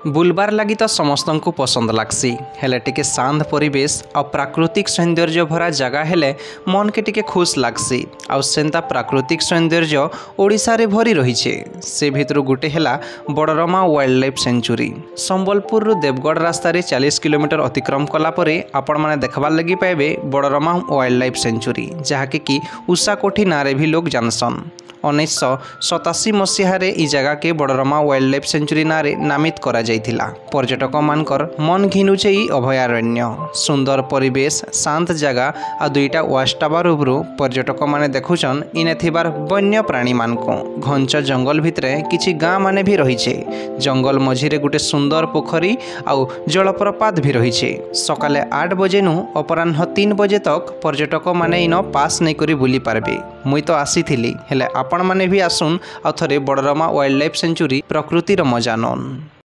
बुलबार लगी तो समस्त को पसंद लगसी हेले टिके शांत परिवेश और प्राकृतिक सौंदर्य भरा जगह हेले मन के टिके खुश लगसी आउ सेंता प्राकृतिक सौंदर्य ओडिशा रे भरी रही से भितर गुटे हेला बड़रमा वाइल्ड लाइफ सेंचुरी संबलपुर रु देवगढ़ रास्ता रे 40 किलोमीटर अतिक्रम कला परे आपण माने देखबार लगी पाइबे बड़रमा वाइल्ड लाइफ सेंचुरी जहाँके कि उषाकोठी नारे भी लोग जानसन। 1987 मसीह इ जगह के बड़रमा वाइल्ड लाइफ सेंचुरी नारे नामित करा जाइथिला। पर्यटक मानकर मन घिनुचे इ अभयारण्य सुंदर परिवेश शांत जगह आ दुईटा वाच टावर उपरु पर्यटक माने देखुछन इने थिबार वन्य प्राणी मानको घंच जंगल भितरे किछि गाँ माने भी रहिछे। जंगल मझिरे गुटे सुंदर पोखरी आउ जलप्रपात भी रहिछे। सकाले 8 बजे नु अपराह्न 3 बजे तक पर्यटक माने इन पास नै करी बुली पारबे। मुई तो आसीथिली हेले आपण माने भी आसुन आ थरे बड़रमा वाइल्ड लाइफ सेंचुरी प्रकृतिर मजा नन।